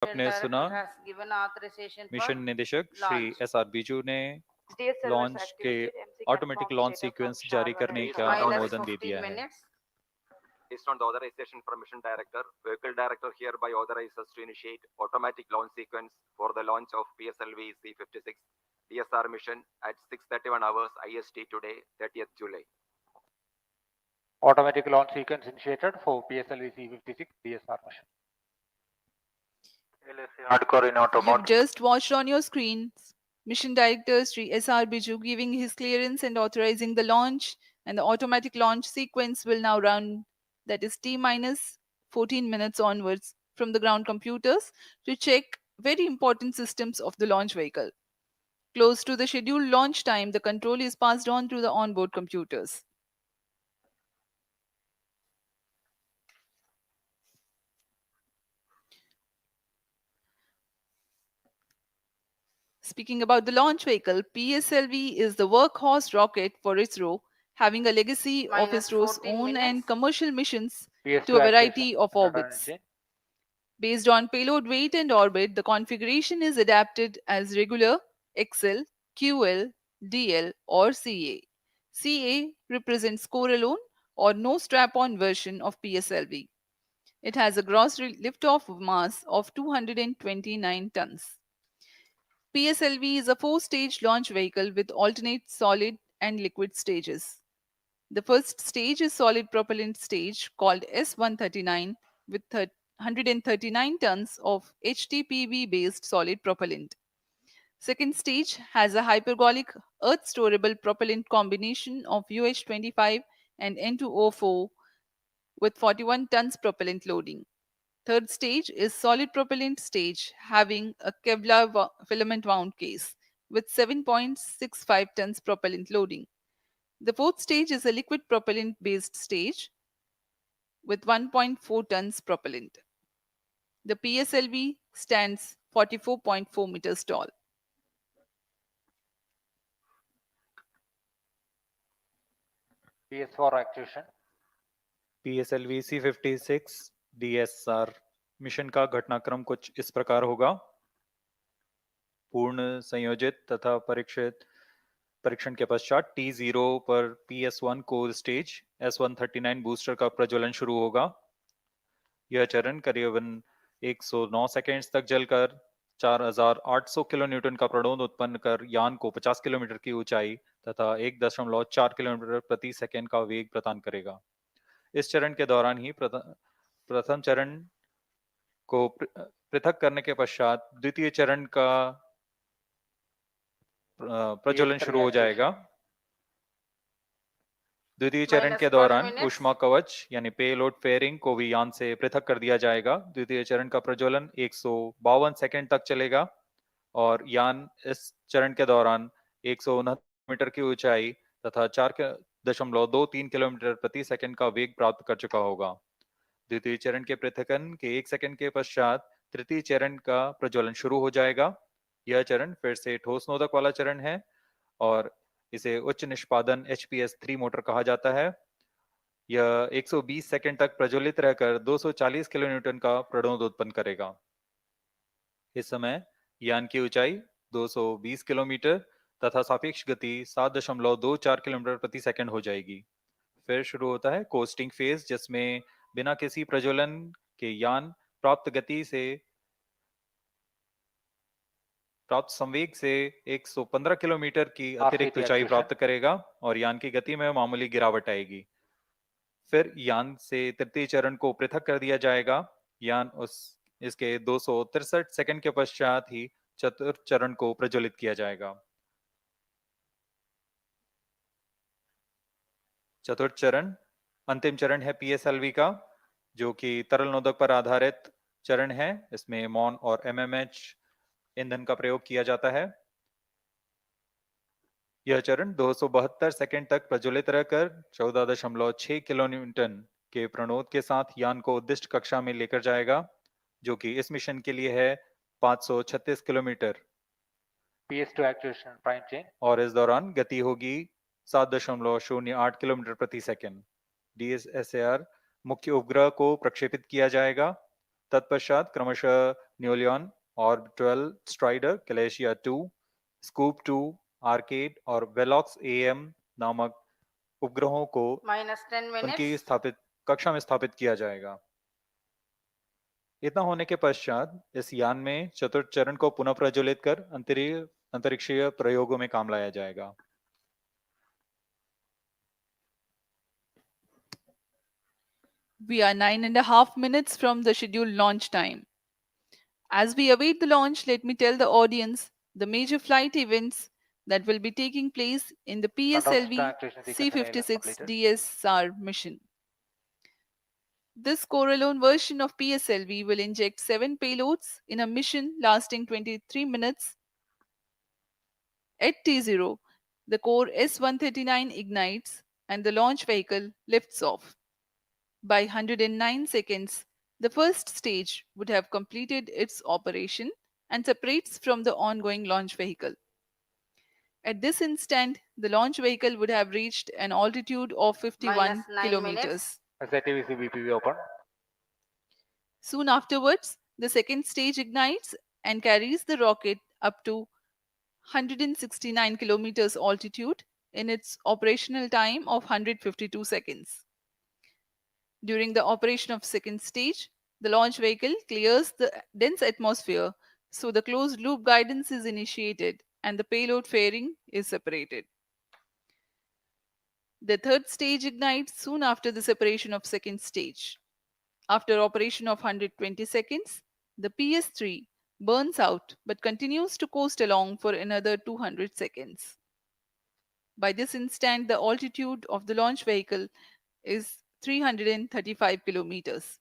आपने सुना मिशन निदेशक श्री SR बीजू ने लॉन्च के ऑटोमेटिक लॉन्च सीक्वेंस जारी करने का अनुमोदन दे दिया है। Based on the authorization from Mission Director, Vehicle Director hereby authorizes to initiate automatic launch sequence for the launch of PSLV-C56 DS-SAR mission at 6:31 hours IST today, 30th July. Automatic launch sequence initiated for PSLV-C56 DS-SAR mission. You've just watched on your screen Mission Director Sri SR Biju giving his clearance and authorizing the launch, and the automatic launch sequence will now run, that is T-minus 14 minutes onwards from the ground computers to check very important systems of the launch vehicle. Close to the scheduled launch time, the control is passed on to the onboard computers. Speaking about the launch vehicle, PSLV is the workhorse rocket for ISRO, having a legacy of ISRO's own and commercial missions to a variety of orbits. Based on payload weight and orbit, the configuration is adapted as regular, XL, QL, DL, or CA. CA represents core alone or no strap-on version of PSLV. It has a gross liftoff mass of 229 tons. PSLV is a four-stage launch vehicle with alternate solid and liquid stages. The first stage is solid propellant stage called S139 with 139 tons of HTPV-based solid propellant. Second stage has a hypergolic earth-storable propellant combination of UH-25 and N2O4 with 41 tons propellant loading. Third stage is solid propellant stage having a Kevlar filament wound case with 7.65 tons propellant loading. The fourth stage is a liquid propellant based stage with 1.4 tons propellant. The PSLV stands 44.4 meters tall. PS4 actuation. PSLV-C56 DS-SAR mission का घटनाक्रम कुछ इस प्रकार होगा। पूर्ण संयोजित तथा परीक्षण के पश्चात T0 पर PS1 core stage S139 booster का प्रज्वलन शुरू होगा। यह चरण करीबन 109 सेकेंड्स तक जलकर 4800 किलोन्यूटन का प्रणोद उत्पन्न कर यान को 50 किलोमीटर की ऊंचाई तथा 1.4 किलोमीटर प्रति सेकेंड का वेग प्रदान करेगा। इस चरण के दौरान ही प्रथम चरण को पृथक करने के पश्चात द्वितीय चरण का प्रज्वलन शुरू हो जाएगा। द्वितीय चरण के दौरान ऊष्मा कवच यानी पेलोड फेयरिंग को भी यान से पृथक कर दिया जाएगा। द्वितीय चरण का प्रज्वलन 152 सेकंड तक चलेगा और यान इस चरण के दौरान 169 मीटर की ऊंचाई तथा 4.23 किलोमीटर प्रति सेकंड का वेग प्राप्त कर चुका होगा। द्वितीय चरण के पृथकन के 1 सेकंड के पश्चात तृतीय चरण का प्रज्वलन शुरू हो जाएगा। यह चरण फिर से ठोस नोदक वाला चरण है और इसे उच्च निष्पादन HPS-3 मोटर कहा जाता है। यह 120 सेकंड तक प्रज्वलित रहकर 240 किलोन्यूटन का प्रणोद उत्पन्न करेगा। इस समय यान की ऊंचाई 220 किलोमीटर तथा सापेक्ष गति 7.24 किलोमीटर प्रति सेकंड हो जाएगी। फिर शुरू होता है कोस्टिंग फेज, जिसमें बिना किसी प्रज्वलन के यान प्राप्त संवेग से 115 किलोमीटर की अतिरिक्त ऊंचाई प्राप्त करेगा और यान की गति में मामूली गिरावट आएगी। फिर यान से तृतीय चरण को पृथक कर दिया जाएगा। यान इसके 263 सेकंड के पश्चात ही चतुर्थ चरण को प्रज्वलित किया जाएगा। चतुर्थ चरण अंतिम चरण है PSLV का, जो कि तरल नोदक पर आधारित चरण है। इसमें MON और MMH ईंधन का प्रयोग किया जाता है। यह चरण 272 सेकंड तक प्रज्वलित रहकर 14.6 किलोन्यूटन के प्रणोद के साथ यान को उद्दिष्ट कक्षा में लेकर जाएगा, जो कि इस मिशन के लिए है 536 kilometre. PS2 actuation prime chain. और इस दौरान गति होगी 7.08 किलोमीटर प्रति सेकंड। DS-SAR मुख्य उपग्रह को प्रक्षेपित किया जाएगा। तत्पश्चात क्रमशः न्यूलियन, ऑर्बिटल स्ट्राइडर, कैलेशिया 2, स्कूप 2, आर्केड और वेलॉक्स AM नामक उपग्रहों को -10 उनकी minutes. कक्षा में स्थापित किया जाएगा। इतना होने के पश्चात इस यान में चतुर्थ चरण को पुनः प्रज्वलित कर अंतरिक्षीय प्रयोगों में काम लाया जाएगा। We are 9.5 minutes from the scheduled launch time. As we await the launch, let me tell the audience the major flight events that will be taking place in the PSLV-C56 DS-SAR mission. This core-alone version of PSLV will inject 7 payloads in a mission lasting 23 minutes. At T0, the core S139 ignites and the launch vehicle lifts off. By 109 seconds, the first stage would have completed its operation and separates from the ongoing launch vehicle. At this instant, the launch vehicle would have reached an altitude of 51 -9 kilometers. SATVC BPV open. Soon afterwards, the second stage ignites and carries the rocket up to 169 kilometers altitude in its operational time of 152 seconds. During the operation of second stage, the launch vehicle clears the dense atmosphere, so the closed loop guidance is initiated and the payload fairing is separated. The third stage ignites soon after the separation of second stage. After operation of 120 seconds, the PS3 burns out but continues to coast along for another 200 seconds. By this instant, the altitude of the launch vehicle is 335 kilometers.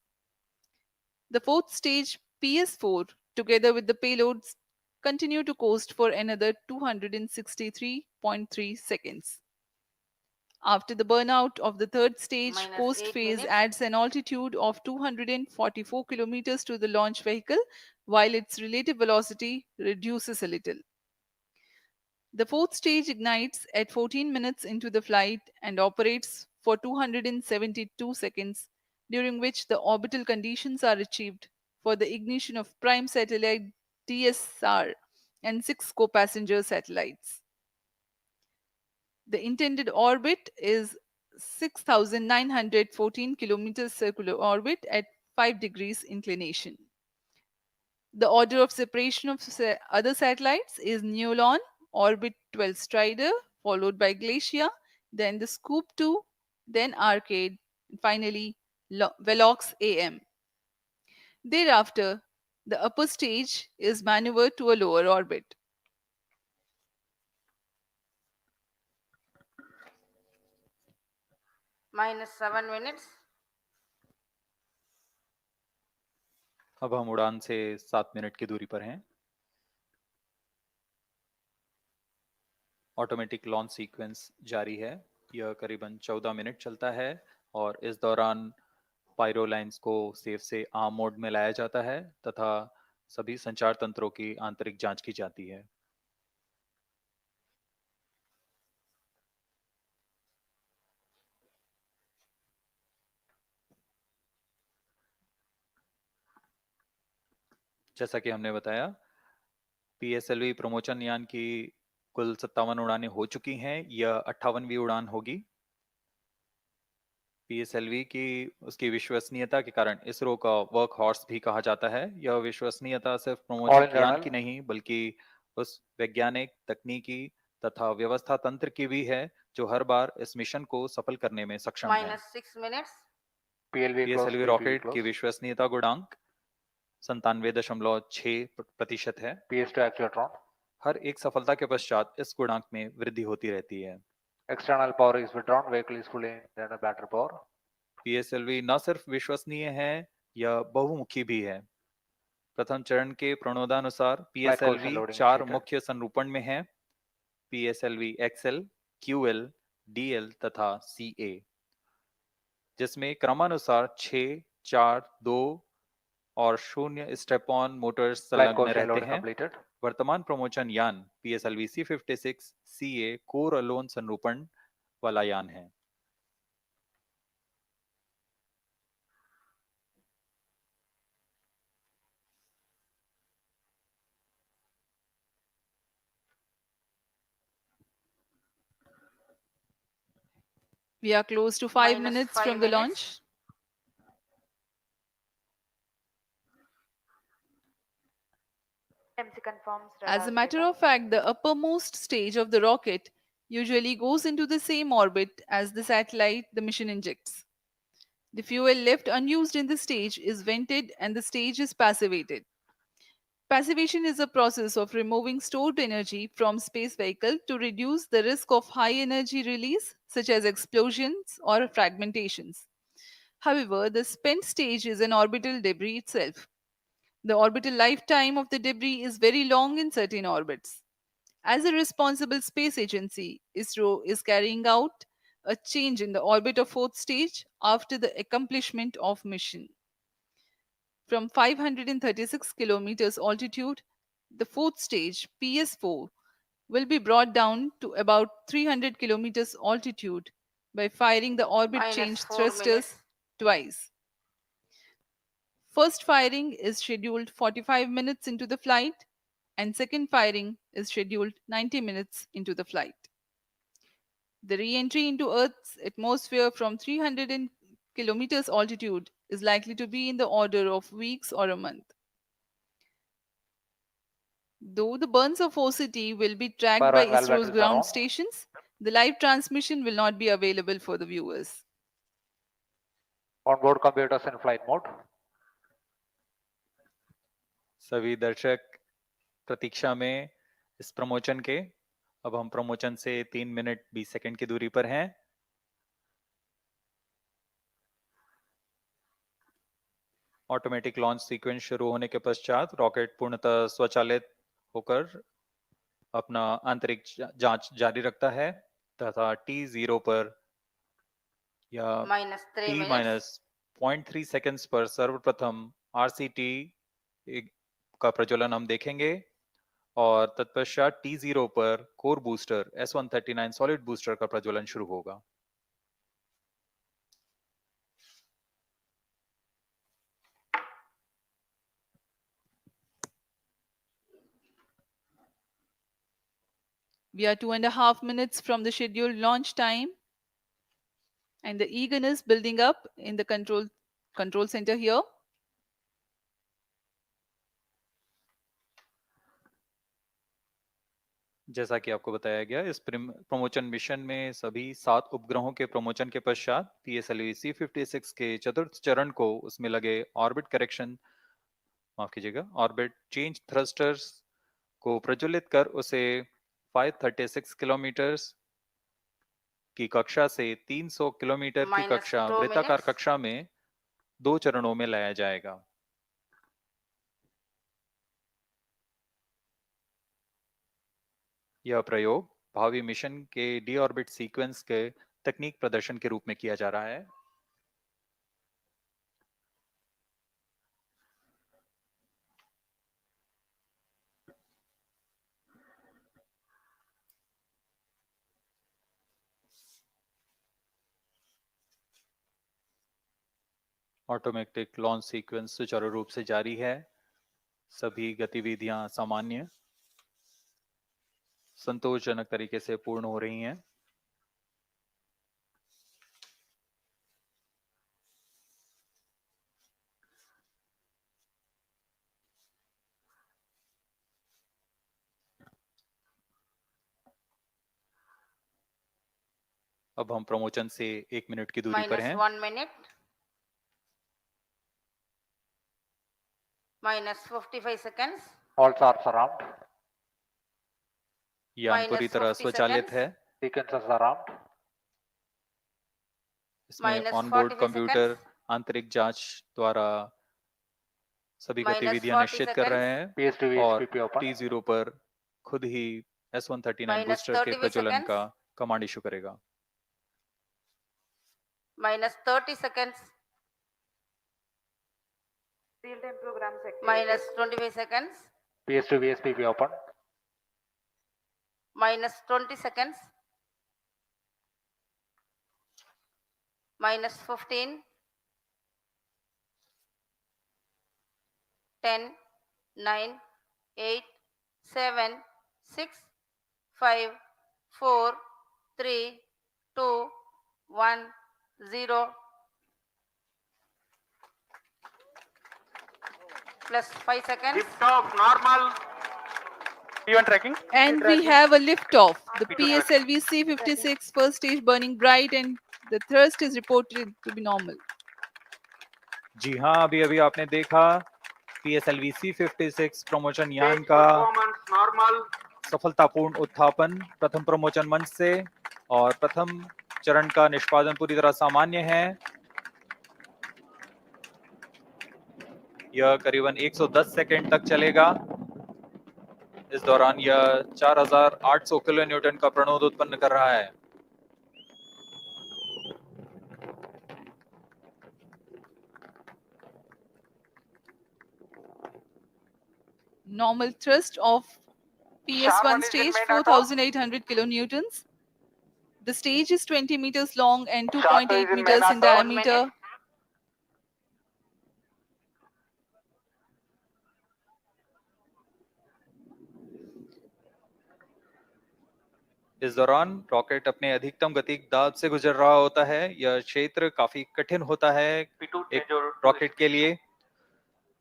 The fourth stage, PS4, together with the payloads, continue to coast for another 263.3 seconds. After the burnout of the third stage, coast -8 phase minutes. adds an altitude of 244 kilometers to the launch vehicle, while its relative velocity reduces a little. The fourth stage ignites at 14 minutes into the flight and operates for 272 seconds, during which the orbital conditions are achieved for the ignition of prime satellite DS-SAR and 6 co-passenger satellites. The intended orbit is 6,914 kilometers circular orbit at 5 degrees inclination. The order of separation of other satellites is Neolon, Orbit 12 Strider, followed by Glacia, then the Scoop 2, then Arcade, and finally Velox AM. Thereafter, the upper stage is maneuvered to a lower orbit. -7 minutes. अब हम उड़ान से 7 minute की दूरी पर हैं। Automatic launch sequence जारी है। यह करीबन 14 मिनट चलता है और इस दौरान पायरो लाइंस को सेफ से आर्म मोड में लाया जाता है तथा सभी संचार तंत्रों की आंतरिक जांच की जाती है। जैसा कि हमने बताया, PSLV प्रमोचन यान की कुल 57 उड़ानें हो चुकी हैं। यह 58वीं उड़ान होगी। PSLV की उसकी विश्वसनीयता के कारण इसरो का वर्क हॉर्स भी कहा जाता है। यह विश्वसनीयता सिर्फ प्रमोचन यान की नहीं बल्कि उस वैज्ञानिक, तकनीकी तथा व्यवस्था तंत्र की भी है जो हर बार इस मिशन को सफल करने में सक्षम है। -6 minutes. PSLV रॉकेट की विश्वसनीयता गुणांक 97.6% है। PS2 actuatron. हर एक सफलता के पश्चात इस गुणांक में वृद्धि होती रहती है। External power is withdrawn. Vehicle is fully in battery power. PSLV न सिर्फ विश्वसनीय है, यह बहुमुखी भी है। प्रथम चरण के प्रणोदानुसार PSLV 4 मुख्य संरूपण में है: PSLV XL, QL, DL तथा CA, जिसमें क्रमानुसार 6, 4, 2 और 0 स्टेप ऑन मोटर्स संलग्न रहते हैं। वर्तमान प्रमोचन यान PSLV C56 CA core alone संरूपण वाला यान है। We are close to 5 Minus minutes 5 from the minutes. launch. MC confirms As a radar matter data. of fact, the uppermost stage of the rocket usually goes into the same orbit as the satellite the mission injects. The fuel left unused in the stage is vented and the stage is passivated. Passivation is a process of removing stored energy from space vehicle to reduce the risk of high energy release such as explosions or fragmentations. However, the spent stage is an orbital debris itself. The orbital lifetime of the debris is very long in certain orbits. As a responsible space agency, ISRO is carrying out a change in the orbit of fourth stage after the accomplishment of mission. From 536 kilometers altitude, the fourth stage, PS4, will be brought down to about 300 kilometers altitude by firing the orbit Minus change 4 thrusters minutes. twice. First firing is scheduled 45 minutes into the flight, and second firing is scheduled 90 minutes into the flight. The re-entry into Earth's atmosphere from 300 kilometers altitude is likely to be in the order of weeks or a month. Though the burns of OCT will be tracked Fire by and valve ISRO's batteries are ground on. stations, the live transmission will not be available for the viewers. Onboard computers in flight mode. सभी दर्शक प्रतीक्षा में इस promotion के। अब हम promotion से 3 minute 20 second की दूरी पर हैं। ऑटोमेटिक लॉन्च सीक्वेंस शुरू होने के पश्चात रॉकेट पूर्णतः स्वचालित होकर अपना आंतरिक जांच जारी रखता है तथा T0 पर या Minus 3 T minutes. Minus 0.3 seconds पर सर्वप्रथम RCT का प्रज्वलन हम देखेंगे और तत्पश्चात T0 पर core booster S139 solid booster का प्रज्वलन शुरू होगा। We are 2.5 minutes from the scheduled launch time, and the eagerness building up in the control center here. जैसा कि आपको बताया गया, इस प्रमोशन मिशन में सभी 7 उपग्रहों के प्रमोशन के पश्चात PSLV-C56 के चतुर्थ चरण को उसमें लगे ऑर्बिट करेक्शन माफ कीजिएगा ऑर्बिट चेंज थ्रस्टर्स को प्रज्वलित कर उसे 536 किलोमीटर की कक्षा से 300 किलोमीटर की Minus कक्षा 2 वृत्ताकार minutes. कक्षा में 2 चरणों में लाया जाएगा। यह प्रयोग भावी मिशन के डी ऑर्बिट सीक्वेंस के तकनीक प्रदर्शन के रूप में किया जा रहा है। ऑटोमेटिक लॉन्च सीक्वेंस सुचारू रूप से जारी है। सभी गतिविधियां सामान्य संतोषजनक तरीके से पूर्ण हो रही हैं। अब हम प्रमोशन से 1 मिनट की दूरी पर Minus हैं। 1 minute. Minus 55 seconds. All SARs are armed. यान Minus पूरी तरह 50 स्वचालित seconds. है। Sequencers are armed. इसमें Minus ऑनबोर्ड 45 कंप्यूटर seconds. आंतरिक जांच द्वारा सभी Minus गतिविधियां 40 निश्चित कर रहे हैं PSTV और SPP open. T0 पर खुद ही S139 Minus बूस्टर के 35 प्रज्वलन seconds. का कमांड इशू करेगा। Minus 30 seconds. Real-time programs activated. Minus 25 seconds. PSTV SPP open. Minus 20 seconds. Minus 15. 10, 9, 8, 7, 6, 5, 4, 3, 2, 1 0 plus 5 seconds. Lift off normal. P1 tracking. And we have a liftoff. The PSLV-C56 first stage burning bright and the thrust is reported to be normal. जी हाँ, अभी अभी आपने देखा PSLV C56 promotion यान Stage का performance normal. सफलतापूर्ण उत्थापन प्रथम प्रमोचन मंच से, और प्रथम चरण का निष्पादन पूरी तरह सामान्य है। यह करीबन 110 सेकंड तक चलेगा। इस दौरान यह 4800 किलो न्यूटन का प्रणोद उत्पन्न कर रहा है। Normal thrust of PS1 stage 4800 kilonewtons. The stage is 20 meters long and 2.8 meters in diameter. इस दौरान रॉकेट अपने अधिकतम गतिक दाब से गुजर रहा होता है। यह क्षेत्र काफी कठिन होता है एक रॉकेट के लिए,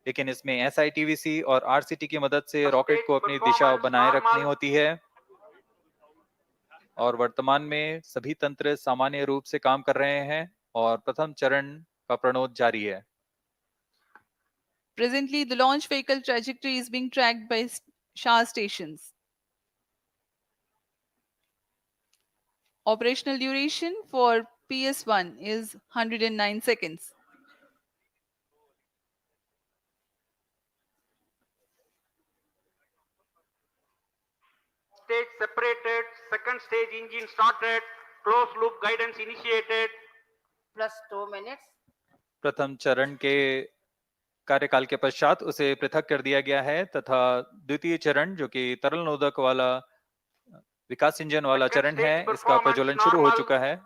लेकिन इसमें SITVC और RCT की मदद से रॉकेट को अपनी दिशा बनाए रखनी होती है, और वर्तमान में सभी तंत्र सामान्य रूप से काम कर रहे हैं और प्रथम चरण का प्रणोद जारी है। Presently, the launch vehicle trajectory is being tracked by SHAR stations. Operational duration for PS1 is 109 seconds. Stage separated. Second stage engine started. Closed loop guidance initiated. Plus 2 minutes. प्रथम चरण के कार्यकाल के पश्चात उसे पृथक कर दिया गया है, तथा द्वितीय चरण जो कि तरल नोदक वाला विकास इंजन वाला चरण है, इसका प्रज्वलन शुरू हो चुका है।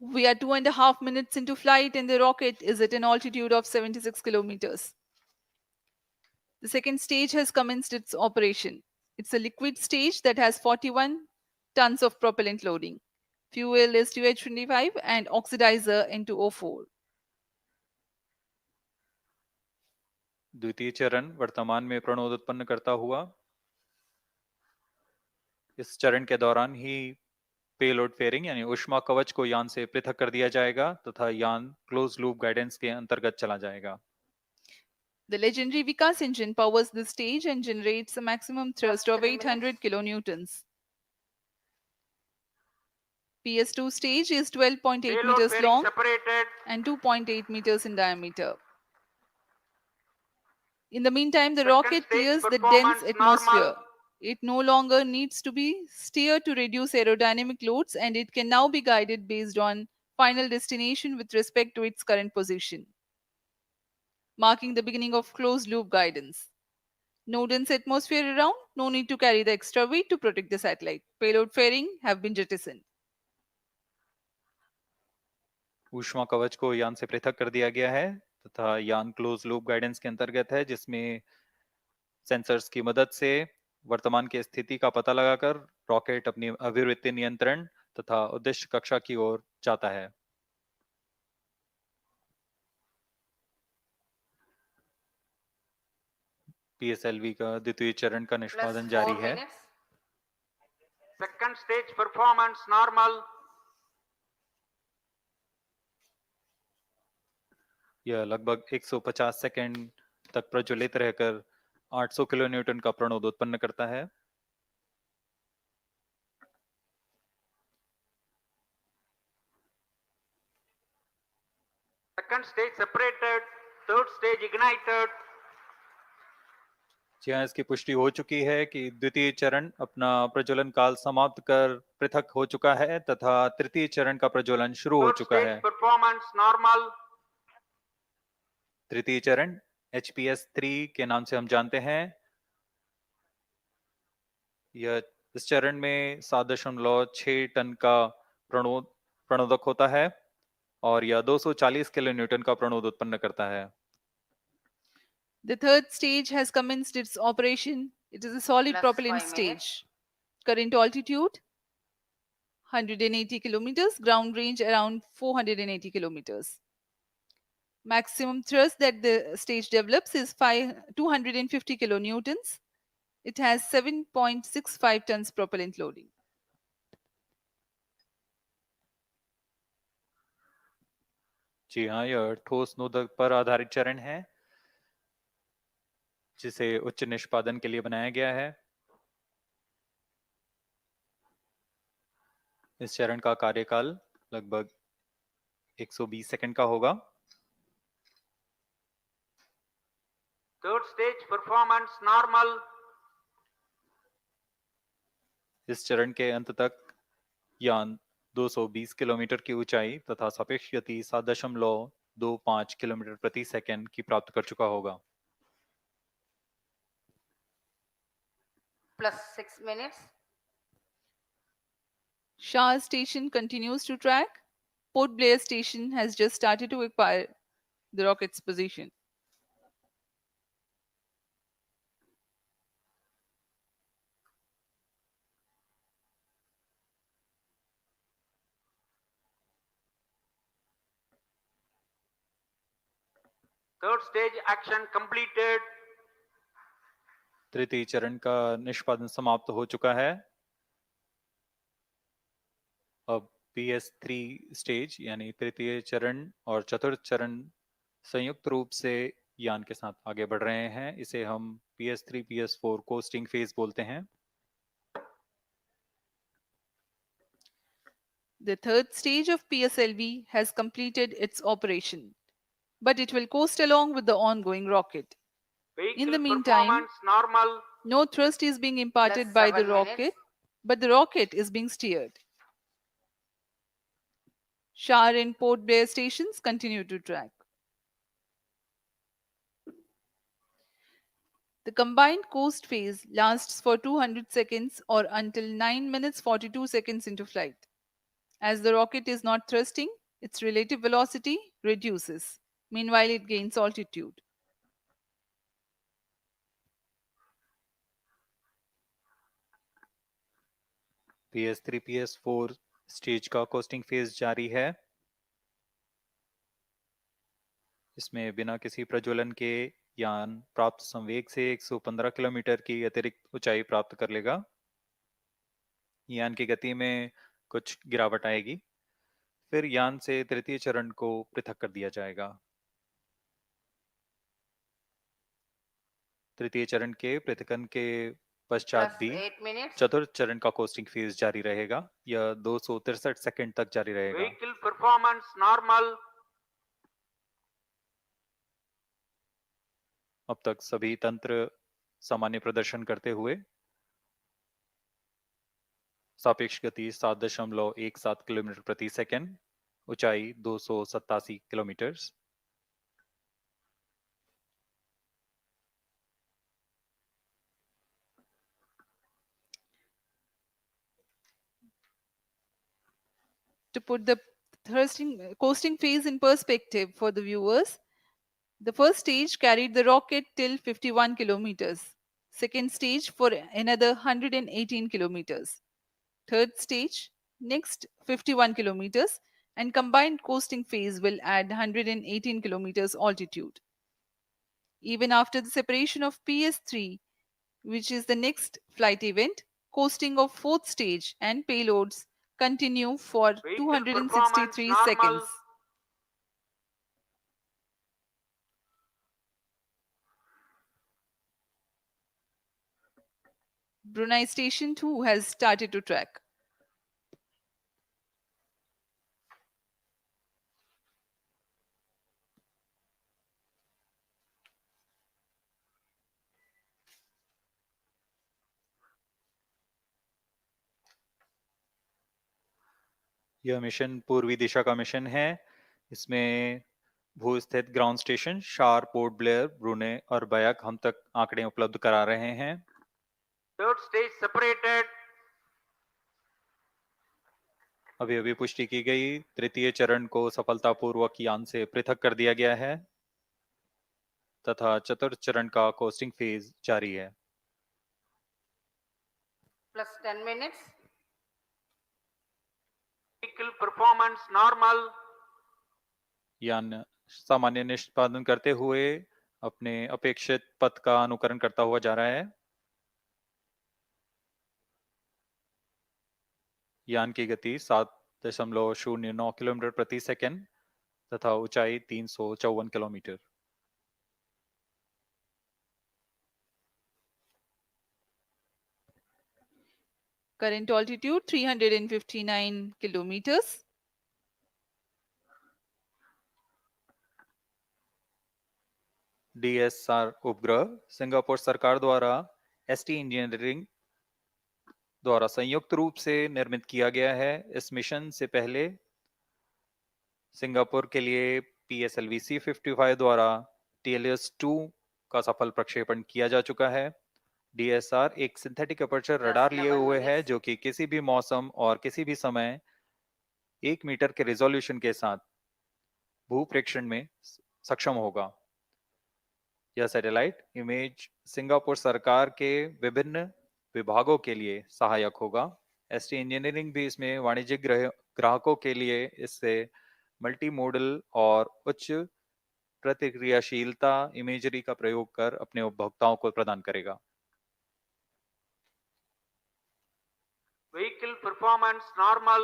We are 2.5 minutes into flight and the rocket is at an altitude of 76 kilometers. The second stage has commenced its operation. It's a liquid stage that has 41 tons of propellant loading. Fuel is 2H25 and oxidizer N2O4. द्वितीय चरण वर्तमान में प्रणोद उत्पन्न करता हुआ। इस चरण के दौरान ही पेलोड फेयरिंग यानी ऊष्मा कवच को यान से पृथक कर दिया जाएगा तथा यान क्लोज लूप गाइडेंस के अंतर्गत चला जाएगा। The legendary Vikas engine powers this stage and generates a maximum thrust of 800 kilonewtons. PS2 stage is 12.8 meters long and 2.8 meters in diameter. In the meantime, the rocket clears the dense atmosphere. It no longer needs to be steered to reduce aerodynamic loads, and it can now be guided based on final destination with respect to its current position, marking the beginning of closed-loop guidance. No dense atmosphere around, no need to carry the extra weight to protect the satellite. Payload fairing have been jettisoned. ऊष्मा कवच को यान से पृथक कर दिया गया है तथा यान क्लोज लूप गाइडेंस के अंतर्गत है, जिसमें सेंसर्स की मदद से वर्तमान की स्थिति का पता लगाकर रॉकेट अपनी अभिवृत्ति नियंत्रण तथा उद्देश्य कक्षा की ओर जाता है। PSLV का द्वितीय चरण का निष्पादन जारी है। Second stage performance normal. यह लगभग 150 सेकंड तक प्रज्वलित रहकर 800 किलो न्यूटन का प्रणोद उत्पन्न करता है। Second stage separated, third stage ignited. जहां इसकी पुष्टि हो चुकी है कि द्वितीय चरण अपना प्रज्वलन काल समाप्त कर पृथक हो चुका है तथा तृतीय चरण का प्रज्वलन शुरू हो चुका है। Performance normal. तृतीय चरण HPS-3 के नाम से हम जानते हैं। यह इस चरण में 7.6 टन का प्रणोदक होता है और यह 240 किलो न्यूटन का प्रणोद उत्पन्न करता है। The third stage has commenced its operation. It is a solid Plus propellant 5 minutes. stage. Current altitude 180 kilometers, ground range around 480 kilometers. Maximum thrust that the stage develops is 250 kilonewtons. It has 7.65 tons propellant loading. जी हाँ, यह ठोस नोदक पर आधारित चरण है जिसे उच्च निष्पादन के लिए बनाया गया है। इस चरण का कार्यकाल लगभग 120 सेकंड का होगा। Third stage performance normal. इस चरण के अंत तक यान 220 किलोमीटर की ऊंचाई तथा सापेक्ष गति 7.25 किलोमीटर प्रति सेकंड की प्राप्त कर चुका होगा। Plus 6 minutes. SHAR station continues to track. Port Blair station has just started to acquire the rocket's position. Third stage action completed. तृतीय चरण का निष्पादन समाप्त हो चुका है। अब PS3 स्टेज यानी तृतीय चरण और चतुर्थ चरण संयुक्त रूप से यान के साथ आगे बढ़ रहे हैं। इसे हम PS3 PS4 कोस्टिंग फेज बोलते हैं। The third stage of PSLV has completed its operation, but it will coast along with the ongoing rocket. Vehicle In the meantime, performance normal. no thrust is being imparted Plus by the 7 minutes. rocket, but the rocket is being steered. SHAR and Port Blair stations continue to track. The combined coast phase lasts for 200 seconds or until 9 minutes 42 seconds into flight. As the rocket is not thrusting, its relative velocity reduces. Meanwhile, it gains altitude. PS3 PS4 stage का costing phase जारी है। इसमें बिना किसी प्रज्वलन के यान प्राप्त संवेग से 115 किलोमीटर की अतिरिक्त ऊंचाई प्राप्त कर लेगा। यान की गति में कुछ गिरावट आएगी, फिर यान से तृतीय चरण को पृथक कर दिया जाएगा। तृतीय चरण के पृथकन के पश्चात Plus भी 8 minutes. चतुर्थ चरण का कोस्टिंग फेज जारी रहेगा। यह 263 सेकंड तक जारी रहेगा। Vehicle performance normal. अब तक सभी तंत्र सामान्य प्रदर्शन करते हुए सापेक्ष गति 7.17 किलोमीटर प्रति सेकंड, ऊंचाई 287 kilometre. To put the coasting phase in perspective for the viewers, the first stage carried the rocket till 51 kilometers. Second stage for another 118 kilometers. Third stage, next 51 kilometers, and combined coasting phase will add 118 kilometers altitude. Even after the separation of PS3, which is the next flight event, coasting of fourth stage and payloads continue for Vehicle 263 performance seconds. normal. Brunei Station 2 has started to track. यह mission पूर्वी दिशा का mission है। इसमें भू-स्थित ground station शार, port Blair, Bruyne और बयाक हम तक आंकड़े उपलब्ध करा रहे हैं। Third stage separated. अभी अभी पुष्टि की गई, तृतीय चरण को सफलतापूर्वक यान से पृथक कर दिया गया है। तथा चतुर्थ चरण का कोस्टिंग फेज जारी है। plus 10 minutes. Vehicle performance normal. यान सामान्य निष्पादन करते हुए अपने अपेक्षित पथ का अनुकरण करता हुआ जा रहा है। यान की गति 7.09 किलोमीटर प्रति सेकंड तथा ऊंचाई 354 kilometre. Current altitude 359 kilometers. DSR उपग्रह सिंगापुर सरकार द्वारा एसटी इंजीनियरिंग द्वारा संयुक्त रूप से निर्मित किया गया है। इस मिशन से पहले सिंगापुर के लिए PSLV C55 द्वारा TLS-2 का सफल प्रक्षेपण किया जा चुका है। DSR एक सिंथेटिक अपर्चर रडार लिए हुए है जो कि किसी भी मौसम और किसी भी समय 1 मीटर के रिजोल्यूशन के साथ भूप्रेक्षण में सक्षम होगा। यह सैटेलाइट इमेज सिंगापुर सरकार के विभिन्न विभागों के लिए सहायक होगा। एसटी इंजीनियरिंग भी इसमें वाणिज्यिक ग्राहकों के लिए इससे मल्टी मॉडल और उच्च प्रतिक्रियाशीलता इमेजरी का प्रयोग कर अपने उपभोक्ताओं को प्रदान करेगा। Vehicle performance normal.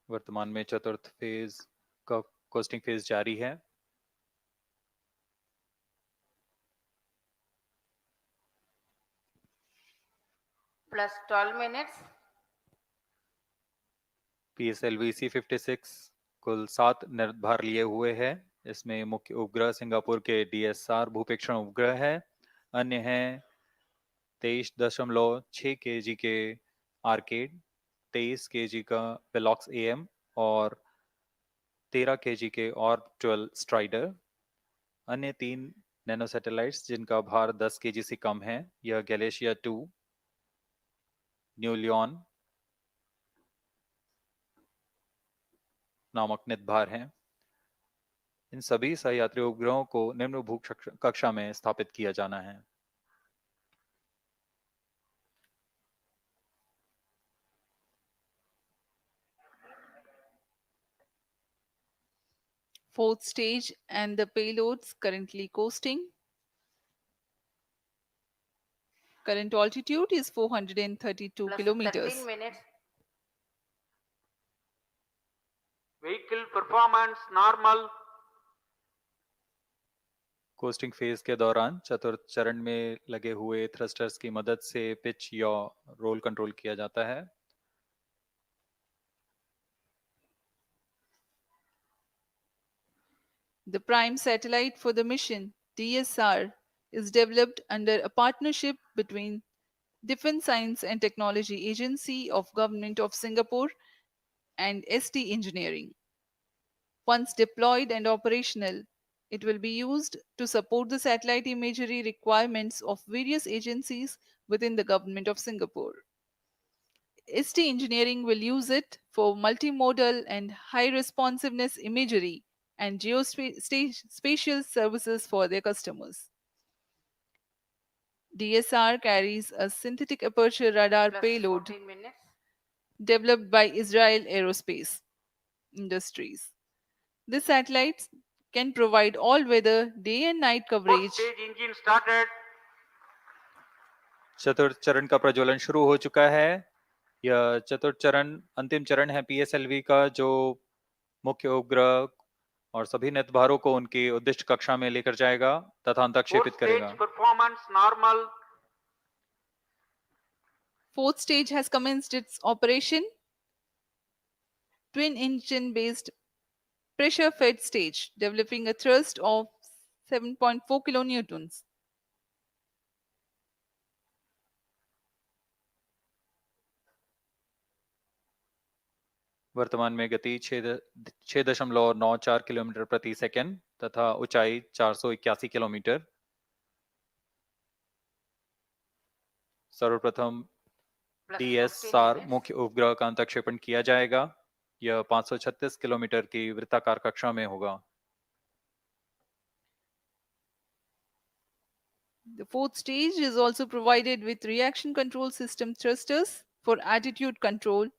वर्तमान में चतुर्थ फेज का कोस्टिंग फेज जारी है। Plus 12 minutes. PSLV C56 कुल 7 निर्धार लिए हुए है। इसमें मुख्य उपग्रह सिंगापुर के DSR भूपेक्षण उपग्रह है। अन्य हैं 23.6 kg के आर्केड, 23 kg का वेलॉक्स AM और 13 kg के ऑर्बिटल स्ट्राइडर। अन्य 3 नैनो सैटेलाइट्स जिनका भार 10 kg से कम है, यह गैलेशिया 2, न्यू लियोन नामक नितभार हैं। इन सभी सहयात्री उपग्रहों को निम्न भू कक्षा में स्थापित किया जाना है। Fourth stage and the payloads currently coasting. Current altitude is 432 Plus kilometers. 13 minutes. Vehicle performance normal. Costing phase के दौरान चतुर्थ चरण में लगे हुए थ्रस्टर्स की मदद से पिच या रोल कंट्रोल किया जाता है। The prime satellite for the mission, DS-SAR, is developed under a partnership between Defence Science and Technology Agency of Government of Singapore and ST Engineering. Once deployed and operational, it will be used to support the satellite imagery requirements of various agencies within the Government of Singapore. ST Engineering will use it for multimodal and high responsiveness imagery and geospatial services for their customers. DSR carries a synthetic aperture radar Plus payload 14 minutes. developed by Israel Aerospace Industries. This satellite can provide all-weather day and night Fourth coverage. stage engine started. चतुर्थ चरण का प्रज्वलन शुरू हो चुका है। यह चतुर्थ चरण अंतिम चरण है PSLV का, जो मुख्य उपग्रह और सभी नेतभारों को उनकी उद्दिष्ट कक्षा में लेकर जाएगा तथा Fourth अंतक्षेपित stage करेगा। performance normal. Fourth stage has commenced its operation. Twin engine based pressure fed stage, developing a thrust of 7.4 kilonewtons. वर्तमान में गति 6.94 किलोमीटर प्रति सेकंड तथा ऊंचाई 481 किलोमीटर। सर्वप्रथम plus 15 DS-SAR minutes. मुख्य उपग्रह का अंतक्षेपण किया जाएगा। यह 536 किलोमीटर की वृत्ताकार कक्षा में होगा। The fourth stage is also provided with reaction control system thrusters for attitude control,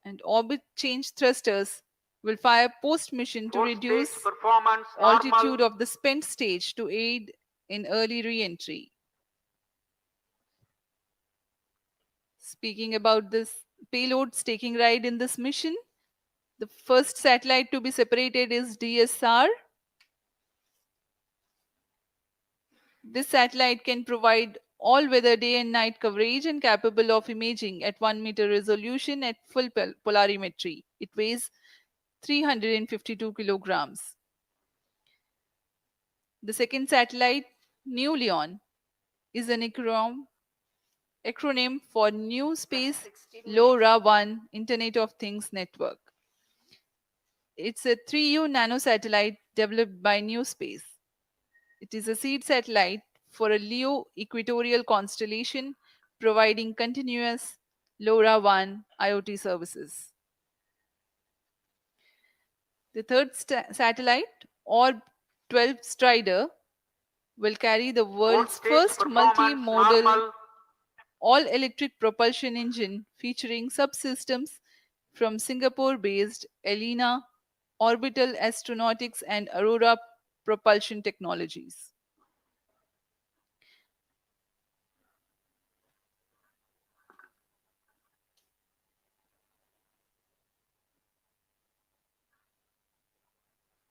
and orbit change thrusters will fire post-mission to Fourth stage reduce performance altitude normal. of the spent stage to aid in early re-entry. Speaking about this payloads taking ride in this mission, the first satellite to be separated is DS-SAR. This satellite can provide all-weather day and night coverage and capable of imaging at 1 meter resolution at full polarimetry. It weighs 352 kilograms. The second satellite, New Leon, is an acronym for New Space 16 LoRaWAN Internet of Things Network. It's a 3U nanosatellite developed by New Space. It is a seed satellite for a Near-equatorial constellation providing continuous LoRaWAN IoT services. The third satellite, Orb-12 Strider, will carry the Fourth world's stage first performance multi-modal normal. all-electric propulsion engine featuring subsystems from Singapore-based ELINA, Orbital Astronautics and Aurora Propulsion Technologies.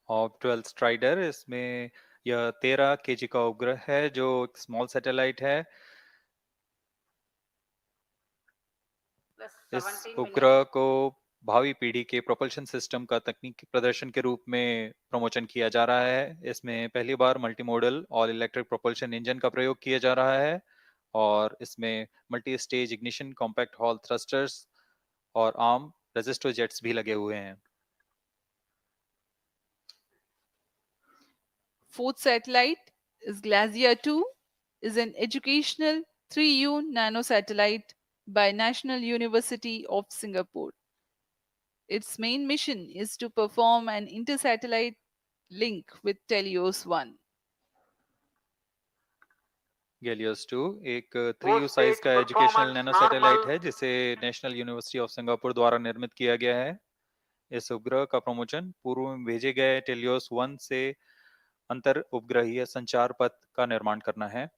Orb-12 strider, इसमें यह 13 kg का उपग्रह है जो एक small satellite है। plus इस 17 उपग्रह minutes. को भावी पीढ़ी के प्रोपल्शन सिस्टम का तकनीकी प्रदर्शन के रूप में प्रमोशन किया जा रहा है। इसमें पहली बार multi modal all electric propulsion engine का प्रयोग किया जा रहा है और इसमें multi stage ignition, compact hall thrusters और आर्म रेजिस्टर जेट्स भी लगे हुए हैं। Fourth satellite is Glacier 2, is an educational 3U nanosatellite by National University of Singapore. Its main mission is to perform an inter-satellite link with Telios-1. गैलियस 2 एक 3U Fourth size stage का educational performance nano satellite normal. है जिसे national university of Singapore द्वारा निर्मित किया गया है। इस उपग्रह का प्रमोशन पूर्व में भेजे गए टेलियोस 1 से अंतर उपग्रहीय संचार पथ का निर्माण करना है।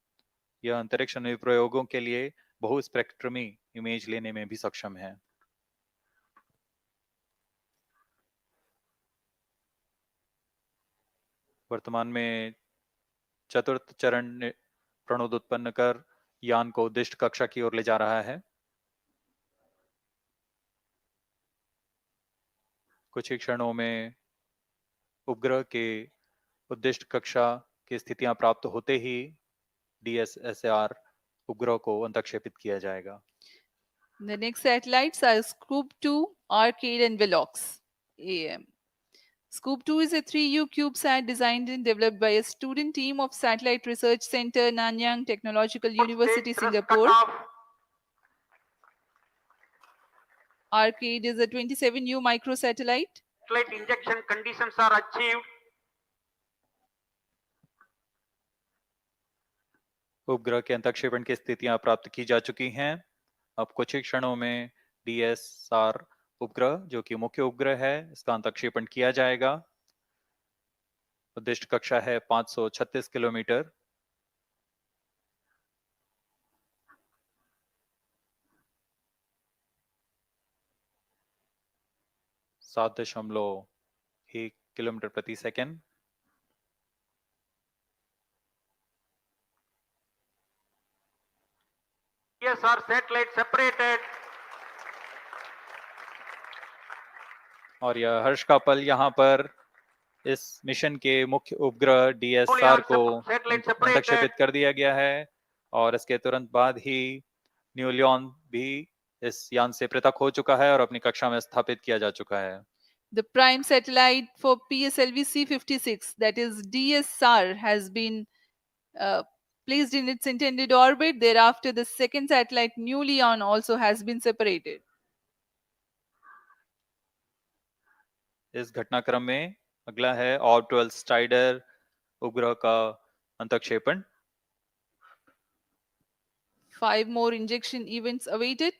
यह अंतरिक्ष अनुप्रयोगों के लिए बहु स्पेक्ट्रमी इमेज लेने में भी सक्षम है। वर्तमान में चतुर्थ चरण प्रणोद उत्पन्न कर यान को उद्दिष्ट कक्षा की ओर ले जा रहा है। कुछ ही क्षणों में उपग्रह के उद्दिष्ट कक्षा की स्थितियां प्राप्त होते ही DS-SAR उपग्रह को अंतक्षेपित किया जाएगा। The next satellites are Scoop 2, Arcade and Velox AM. Scoop 2 is a 3U CubeSat designed and developed by a student team of Satellite Research Center, Nanyang Technological University, Stage thrust Singapore. cutoff. Arcade is a 27U microsatellite. Satellite injection conditions are achieved. उपग्रह के अंतक्षेपण की स्थितियां प्राप्त की जा चुकी हैं। अब कुछ ही क्षणों में DS-SAR उपग्रह, जो कि मुख्य उपग्रह है, इसका अंतक्षेपण किया जाएगा। उद्दिष्ट कक्षा है 536 किलोमीटर। सात 7.1 किलोमीटर प्रति सेकंड। DSR satellite separated. और यह हर्ष का पल यहाँ पर इस मिशन के मुख्य उपग्रह DS-SAR को अंतक्षेपित कर दिया गया है और इसके तुरंत बाद ही न्यू लियोन भी इस यान से पृथक हो चुका है और अपनी कक्षा में स्थापित किया जा चुका है। The prime satellite for PSLV-C56, that is DS-SAR, has been placed in its intended orbit. Thereafter, the second satellite newly on also has been separated. इस घटनाक्रम में अगला है ऑर्बिटल स्ट्राइडर उपग्रह का अंतक्षेपण. 5 more injection events awaited.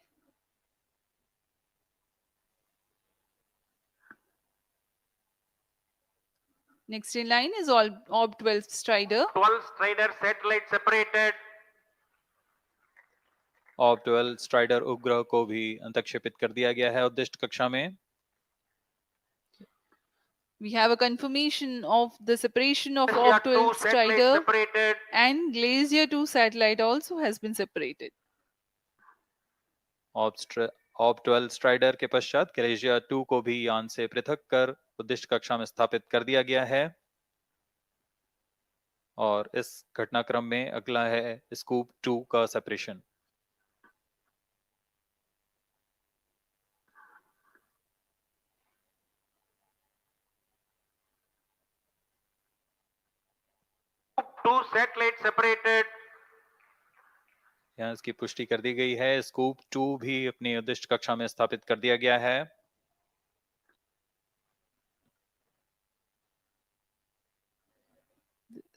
Next in line is Orb-12 Strider. 12 Strider satellite separated. Orbital strider उपग्रह को भी अंतक्षेपित कर दिया गया है उद्दिष्ट कक्षा में. We have a confirmation of the separation of Glacier 2 Orb-12 satellite Strider, separated. and Glacier 2 satellite also has been separated. Orbital strider के पश्चात ग्लेशियर 2 को भी यान से पृथक कर उद्दिष्ट कक्षा में स्थापित कर दिया गया है. और इस घटनाक्रम में अगला है स्कूप 2 का सेपरेशन. Two satellites separated. यहाँ इसकी पुष्टि कर दी गई है. स्कूप 2 भी अपनी उद्दिष्ट कक्षा में स्थापित कर दिया गया है.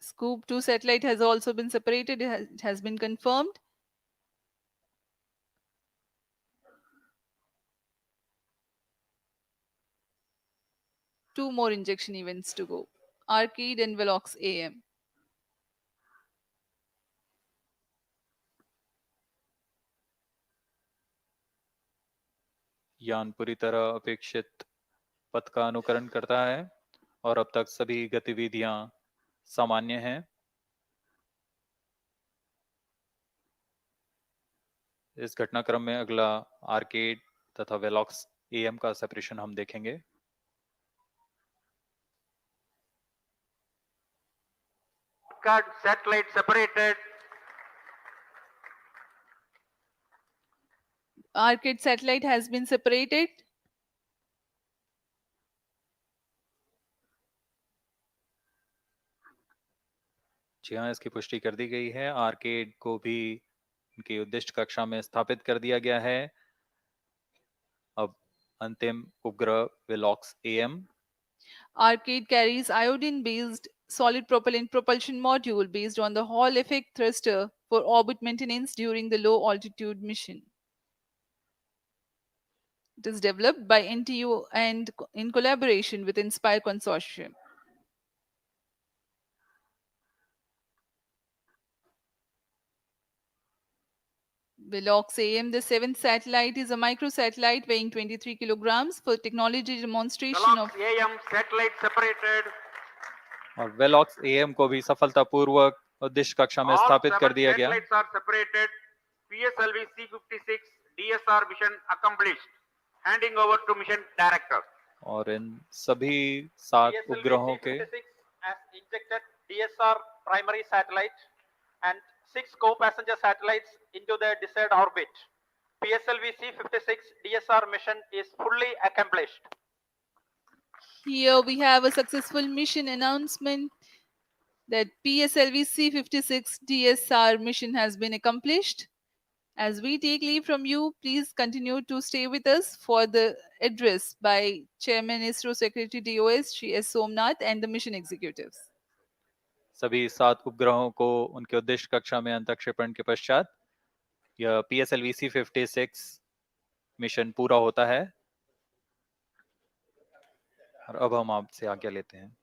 Scoop 2 satellite has also been separated. It has been confirmed. Two more injection events to go. Arcade and Velox AM. यान पूरी तरह अपेक्षित पथ का अनुकरण करता है और अब तक सभी गतिविधियां सामान्य हैं. इस घटनाक्रम में अगला आर्केड तथा वेलॉक्स एएम का सेपरेशन हम देखेंगे. Satellite separated. Arcade satellite has been separated. जी हाँ, इसकी पुष्टि कर दी गई है. आर्केड को भी उनकी उद्दिष्ट कक्षा में स्थापित कर दिया गया है. अब अंतिम उपग्रह Velox am. Arcade carries iodine-based solid propellant propulsion module based on the Hall effect thruster for orbit maintenance during the low altitude mission. It is developed by NTU and in collaboration with Inspire Consortium. Velox AM, the seventh satellite, is a microsatellite weighing 23 kilograms for technology demonstration of Velox AM satellite separated. और Velox am को भी सफलतापूर्वक उद्दिष्ट कक्षा में All स्थापित कर 7 दिया गया. satellites are separated. PSLV-C56 DSR mission accomplished. Handing over to mission director. और इन सभी 7 उपग्रहों के has injected DSR primary satellite and 6 co-passenger satellites into their desired orbit. PSLV-C56 DSR mission is fully accomplished. Here we have a successful mission announcement that PSLV-C56 DS-SAR mission has been accomplished. As we take leave from you, please continue to stay with us for the address by Chairman ISRO Secretary DOS Shri S. Somnath and the mission executives. सभी 7 उपग्रहों को उनके उद्दिष्ट कक्षा में अंतक्षेपण के पश्चात यह PSLV-C56 मिशन पूरा होता है. और अब हम आपसे आज्ञा लेते हैं.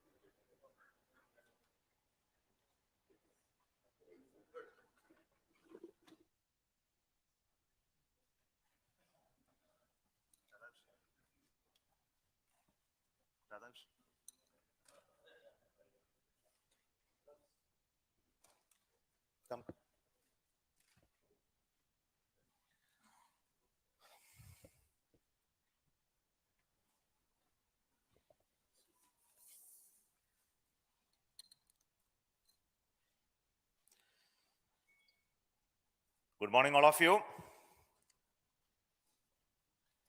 Good morning, all of you.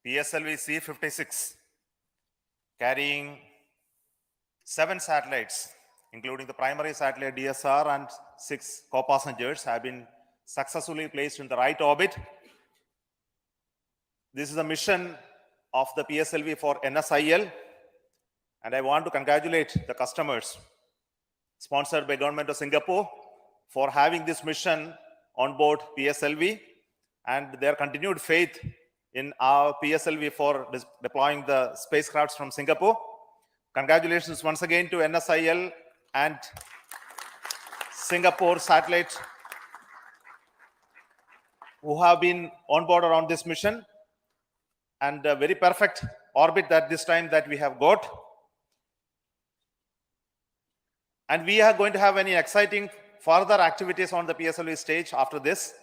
PSLV-C56 carrying 7 satellites including the primary satellite DS-SAR and 6 co-passengers, have been successfully placed in the right orbit. This is a mission of the PSLV for NSIL, and I want to congratulate the customers sponsored by Government of Singapore for having this mission on board PSLV and their continued faith in our PSLV for deploying the spacecrafts from Singapore. Congratulations once again to NSIL and Singapore Satellite who have been on board around this mission, and a very perfect orbit that this time that we have got. And we are going to have any exciting further activities on the PSLV stage after this.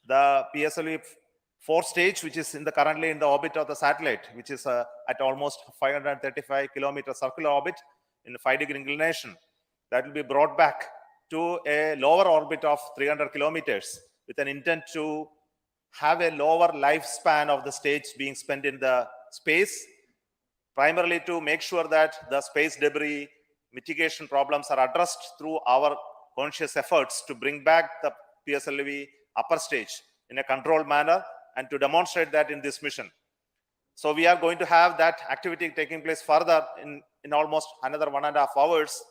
The PSLV 4 stage, which is currently in the orbit of the satellite, which is at almost 535 kilometer circular orbit in 5-degree inclination, that will be brought back to a lower orbit of 300 kilometers with an intent to have a lower lifespan of the stage being spent in the space, primarily to make sure that the space debris mitigation problems are addressed through our conscious efforts to bring back the PSLV upper stage in a controlled manner and to demonstrate that in this mission. So we are going to have that activity taking place further in almost another 1.5 hours.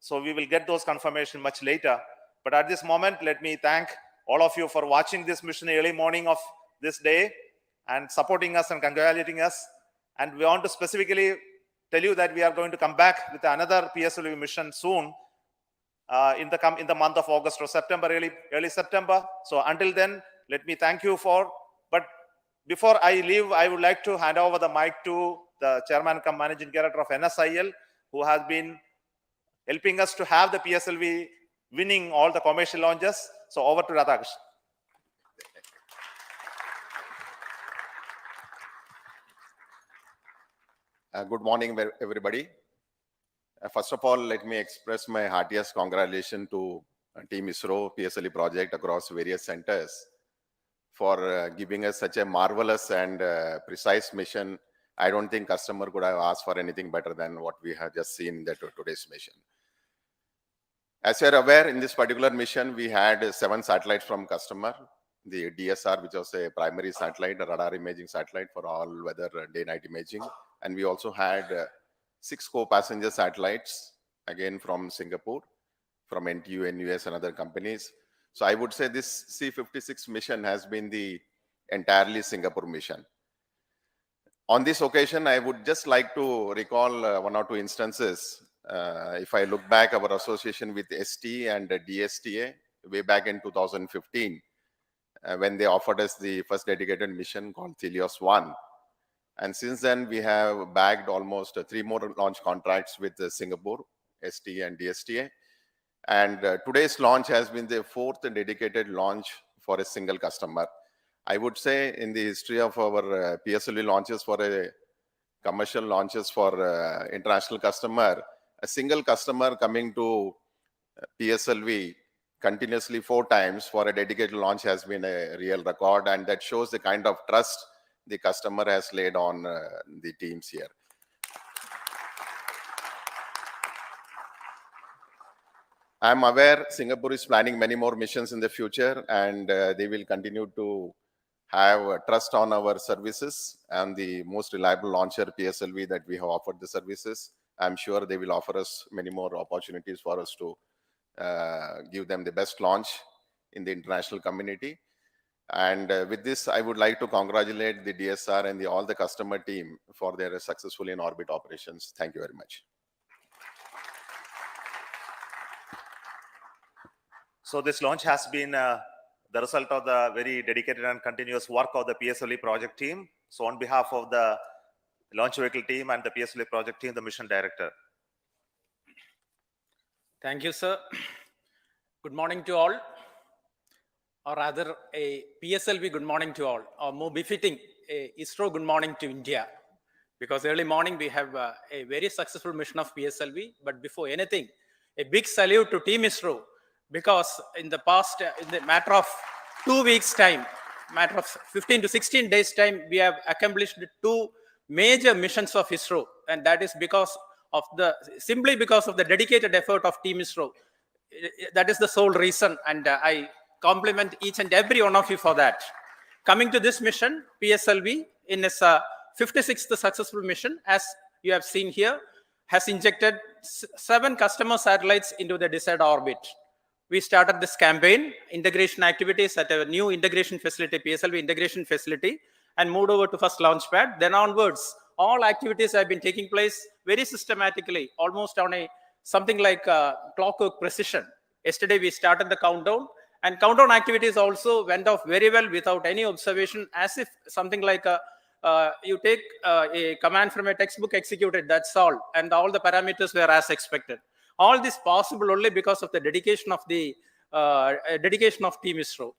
So we will get those confirmation much later. But at this moment, let me thank all of you for watching this mission early morning of this day and supporting us and congratulating us. And we want to specifically tell you that we are going to come back with another PSLV mission soon in the month of August or September, early September. So until then, let me thank you for. But before I leave, I would like to hand over the mic to the chairman cum managing director of NSIL, who has been helping us to have the PSLV winning all the commercial launches. So over to Radhakrishnan. Good morning, everybody. First of all, let me express my heartiest congratulations to Team ISRO PSLV project across various centers for giving us such a marvelous and precise mission. I don't think customer could have asked for anything better than what we have just seen in today's mission. As you are aware, in this particular mission, we had 7 satellites from customer. The DS-SAR, which was a primary satellite, a radar imaging satellite for all weather day-night imaging. And we also had 6 co-passenger satellites, again from Singapore, from NTU, NUS, and other companies. So I would say this C56 mission has been the entirely Singapore mission. On this occasion, I would just like to recall 1 or 2 instances. If I look back our association with ST and DSTA way back in 2015, when they offered us the first dedicated mission called Helios-1. And since then, we have bagged almost 3 more launch contracts with Singapore, ST and DSTA. And today's launch has been the 4th dedicated launch for a single customer. I would say in the history of our PSLV launches for a commercial launches for international customer, a single customer coming to PSLV continuously 4 times for a dedicated launch has been a real record, and that shows the kind of trust the customer has laid on the teams here. I'm aware Singapore is planning many more missions in the future, and they will continue to have trust on our services and the most reliable launcher PSLV that we have offered the services. I'm sure they will offer us many more opportunities for us to give them the best launch in the international community. And with this, I would like to congratulate the DS-SAR and all the customer team for their successful in-orbit operations. Thank you very much. So this launch has been the result of the very dedicated and continuous work of the PSLV project team. So on behalf of the launch vehicle team and the PSLV project team, the mission director. Thank you, sir. Good morning to all, or rather a PSLV good morning to all, or more befitting a ISRO good morning to India, because early morning we have a very successful mission of PSLV. But before anything, a big salute to Team ISRO, because in the past, in the matter of 2 weeks time, matter of 15 to 16 days time, we have accomplished 2 major missions of ISRO, and that is because simply because of the dedicated effort of Team ISRO. That is the sole reason, and I compliment each and every one of you for that. Coming to this mission, PSLV, in its 56th successful mission, as you have seen here, has injected 7 customer satellites into the desired orbit. We started this campaign, integration activities at a new integration facility, PSLV integration facility, and moved over to first launch pad. Then onwards, all activities have been taking place very systematically, almost on a something like clockwork precision. Yesterday, we started the countdown, and countdown activities also went off very well without any observation, as if something like you take a command from a textbook, executed, that's all, and all the parameters were as expected. All this possible only because of the dedication of Team ISRO.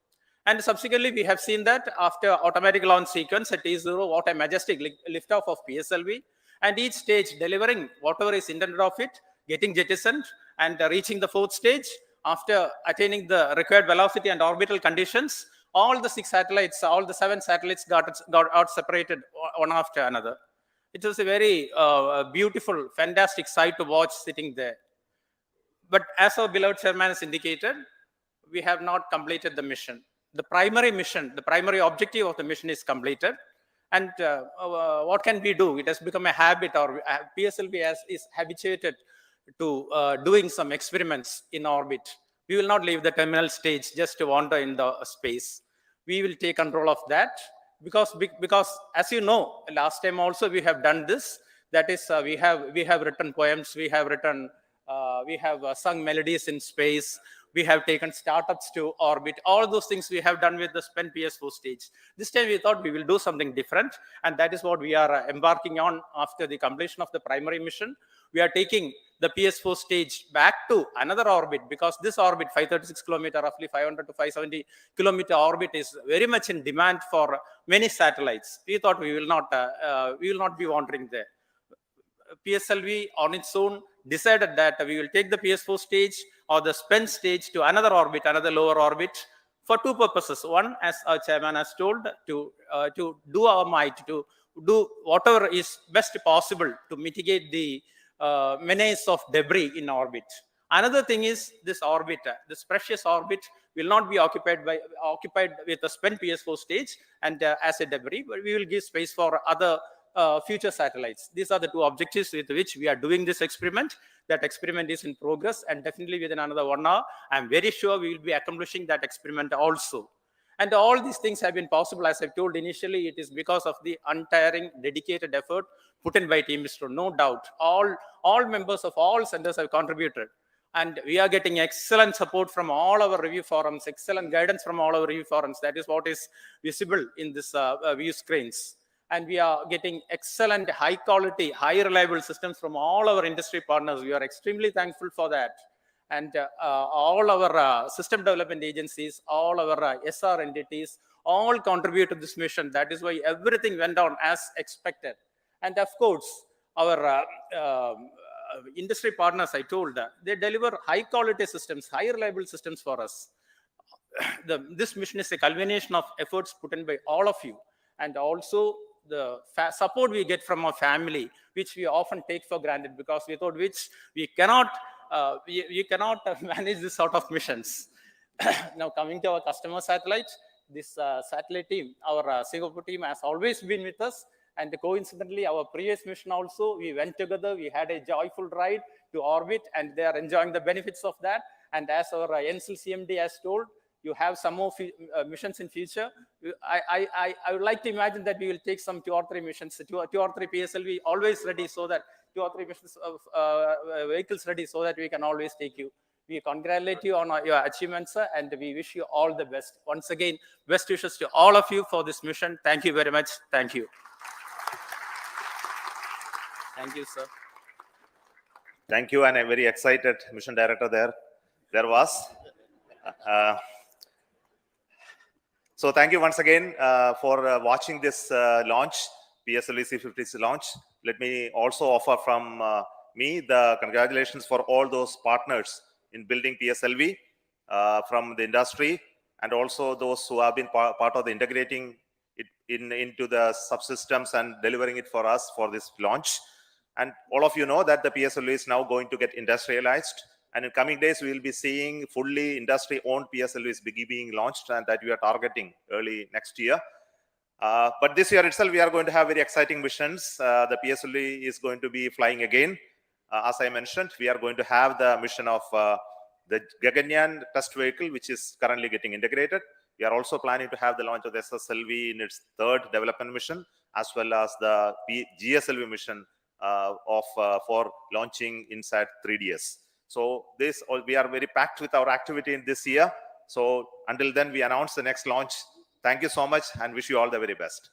And subsequently, we have seen that after automatic launch sequence at T0, what a majestic liftoff of PSLV, and each stage delivering whatever is intended of it, getting jettisoned and reaching the 4th stage. After attaining the required velocity and orbital conditions, all the 6 satellites, all the 7 satellites got out separated one after another. It was a very beautiful, fantastic sight to watch sitting there. But as our beloved chairman has indicated, we have not completed the mission. The primary mission, the primary objective of the mission is completed. And what can we do? It has become a habit, or PSLV is habituated to doing some experiments in orbit. We will not leave the terminal stage just to wander in the space. We will take control of that because as you know, last time also we have done this. That is, we have written poems, we have sung melodies in space, we have taken startups to orbit. All those things we have done with the spent PS4 stage. This time we thought we will do something different, and that is what we are embarking on after the completion of the primary mission. We are taking the PS4 stage back to another orbit, because this orbit, 536 kilometer, roughly 500 to 570 kilometer orbit, is very much in demand for many satellites. We thought we will not be wandering there. PSLV on its own decided that we will take the PS4 stage or the spent stage to another orbit, another lower orbit, for 2 purposes. One, as our chairman has told, to do our might, to do whatever is best possible to mitigate the menace of debris in orbit. Another thing is this orbit, this precious orbit, will not be occupied with a spent PS4 stage and as a debris, but we will give space for other future satellites. These are the 2 objectives with which we are doing this experiment. That experiment is in progress, and definitely within another 1 hour, I'm very sure we will be accomplishing that experiment also. And all these things have been possible, as I've told initially, it is because of the untiring, dedicated effort put in by Team ISRO. No doubt, all members of all centers have contributed. And we are getting excellent support from all our review forums, excellent guidance from all our review forums. That is what is visible in this view screens. And we are getting excellent, high quality, high reliable systems from all our industry partners. We are extremely thankful for that. And all our system development agencies, all our SR entities, all contribute to this mission. That is why everything went on as expected. And of course, our industry partners, I told, they deliver high quality systems, high reliable systems for us. This mission is a culmination of efforts put in by all of you, and also the support we get from our family, which we often take for granted, because without which we cannot manage this sort of missions. Now, coming to our customer satellites, this satellite team, our Singapore team, has always been with us. And coincidentally, our previous mission also, we went together, we had a joyful ride to orbit, and they are enjoying the benefits of that. And as our NCL CMD has told, you have some more missions in future. I would like to imagine that we will take some 2 or 3 missions, 2 or 3 PSLV always ready, so that 2 or 3 missions of vehicles ready, so that we can always take you. We congratulate you on your achievements, sir, and we wish you all the best. Once again, best wishes to all of you for this mission. Thank you very much. Thank you. Thank you, sir. Thank you, and I'm very excited, Mission Director there was. So thank you once again for watching this launch, PSLV-C56 launch. Let me also offer from me the congratulations for all those partners in building PSLV from the industry, and also those who have been part of the integrating it into the subsystems and delivering it for us for this launch. And all of you know that the PSLV is now going to get industrialized. And in coming days, we will be seeing fully industry-owned PSLVs being launched, and that we are targeting early next year. But this year itself, we are going to have very exciting missions. The PSLV is going to be flying again. As I mentioned, we are going to have the mission of the Gaganyaan test vehicle, which is currently getting integrated. We are also planning to have the launch of the SSLV in its third development mission, as well as the GSLV mission for launching inside 3DS. So we are very packed with our activity in this year. So until then, we announce the next launch. Thank you so much and wish you all the very best.